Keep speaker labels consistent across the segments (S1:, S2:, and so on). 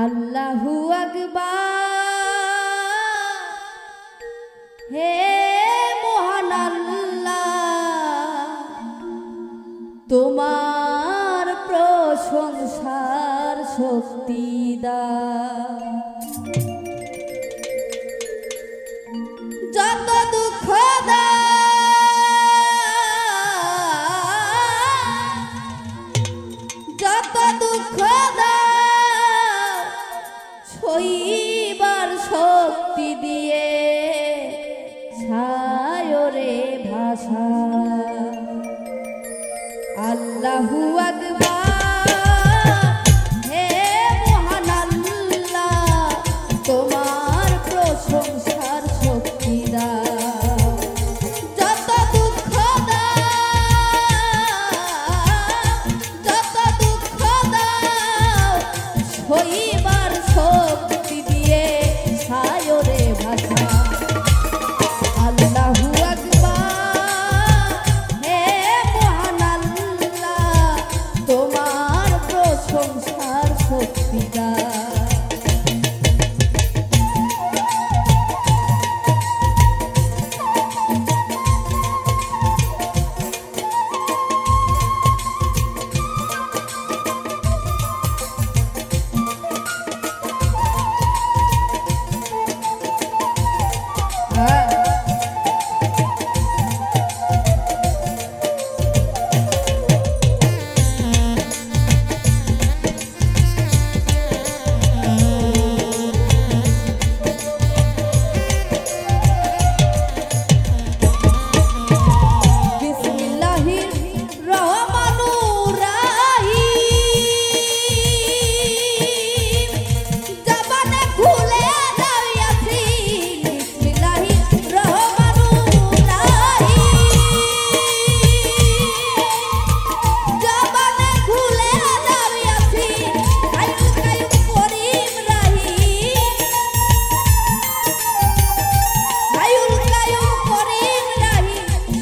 S1: আল্লাহু আকবার। হে মহান আল্লাহ, তোমার প্রশংসার শক্তি দাও। যত দুঃখ যত দুঃখ সইবার শক্তি দিয়ে ছায়রে ভাষা। আল্লাহু আকবার। হে মহান আল্লাহ, তোমার প্রশংসার শক্তি দাও। যত দুঃখ যত দুঃখ সইবার শক্তি দিয়ে ছায়রে ভাষা। আল্লাহু আকবার। হে মহান আল্লাহ, তোমার প্রশংসার শক্তি দাও।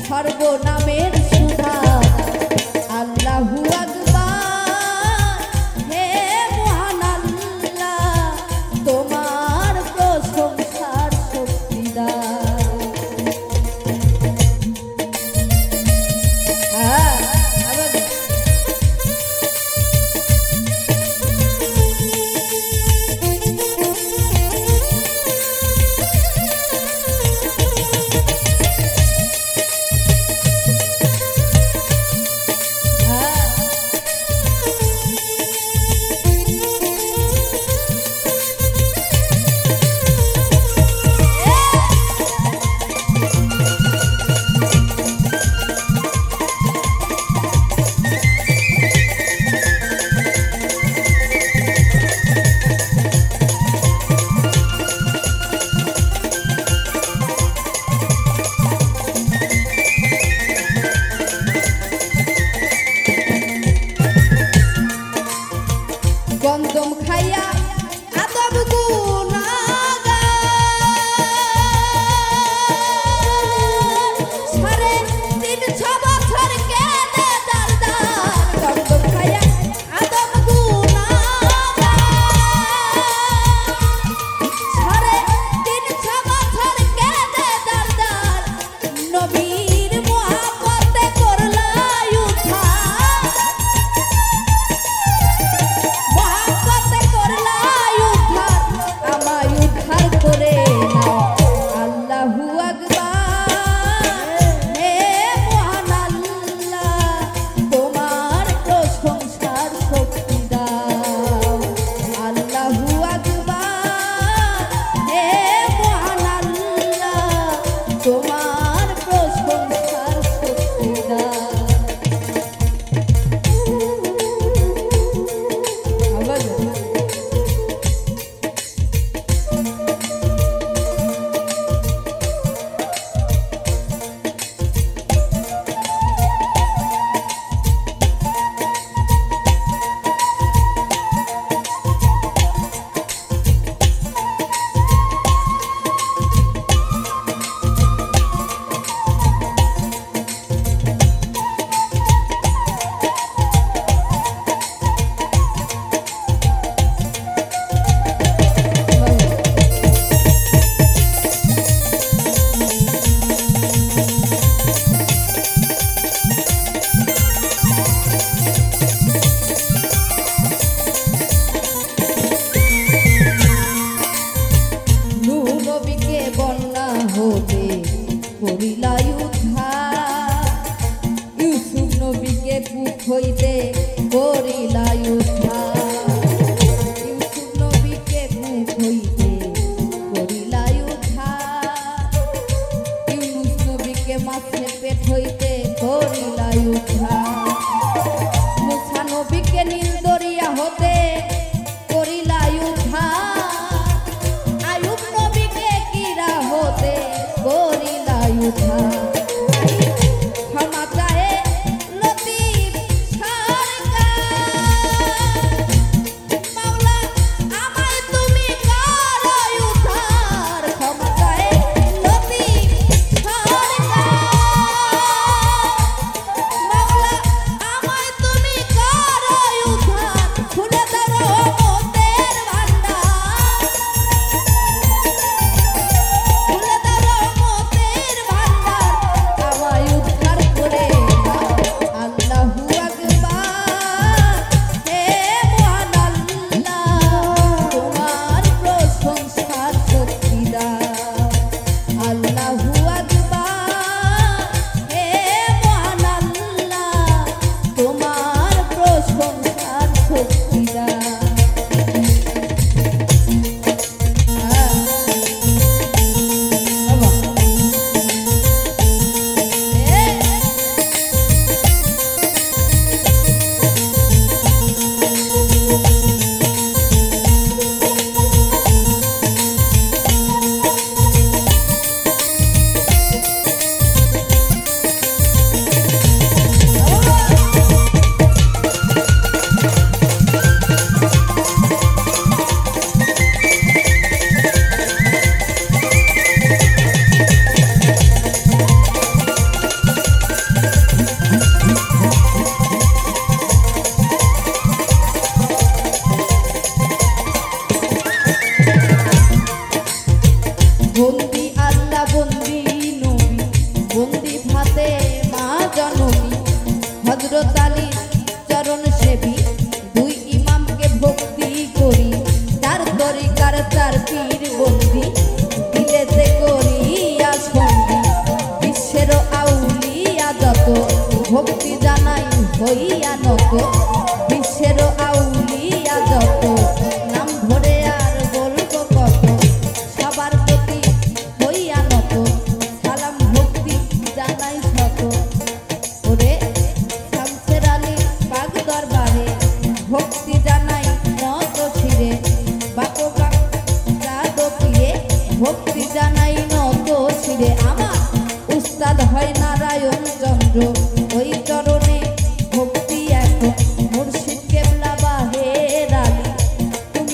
S1: সর্বনামের সুধা। আল্লাহু আকবার। হে মহান আল্লাহ, তোমার প্রশংসার শক্তি দাও। গন্ধম খাইয়া আদব গুনাহগার, 350 বছর কেঁদে দারদার। গন্ধম খাইয়া আদব গুনাহগার, 350 বছর কেঁদে দারদার। নবীর মুহাব্বতে করলাই উদ্ধার, করলা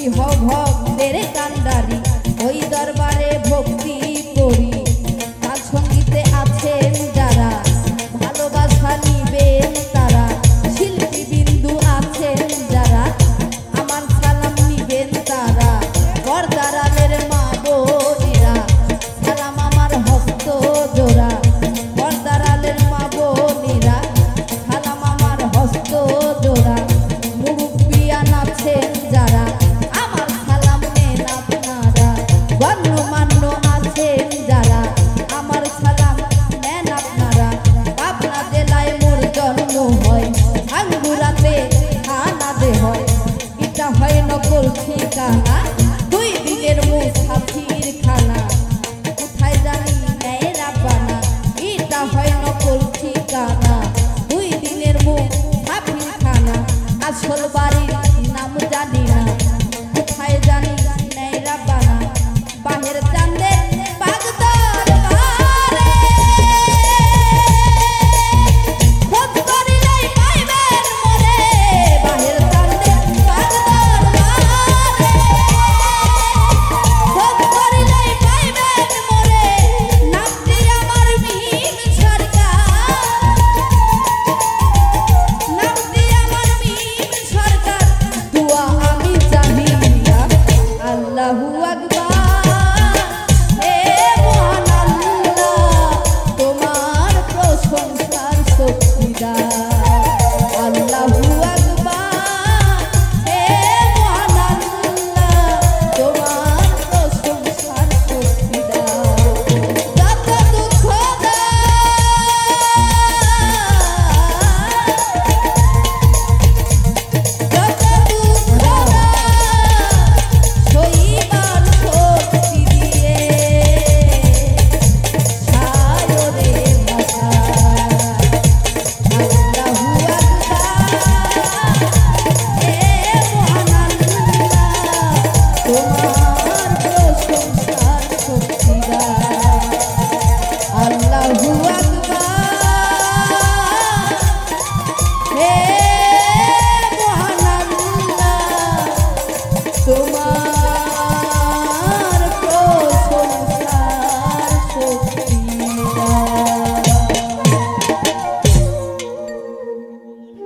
S1: আমি হব ভক্তের কান্ডারি, ওই দরবারে ভক্তি করি। তার সঙ্গীতে আছেন যারা ভালোবাসা নিবেন তারা, শিল্পী বিন্দু আছেন যারা আমার সালাম নিবেন তারা। পর্দারালের মা বোনেরা সালাম আমার হস্ত জোড়া, পর্দারালের মা বোনেরা সালাম আমার হস্ত জোড়া। মুরব্বিয়ান আছেন যারা আমার সালাম নেন আপনারা, গণ্যমান্য আছেন যারা আমার সালাম নেন আপনারা। পাবনা জেলায় মোর জন্ম হয়, আঙ্গুরাতে থানাতে হয়, এটা হয় নকল ঠিকানা, 2 দিনের মুসাফির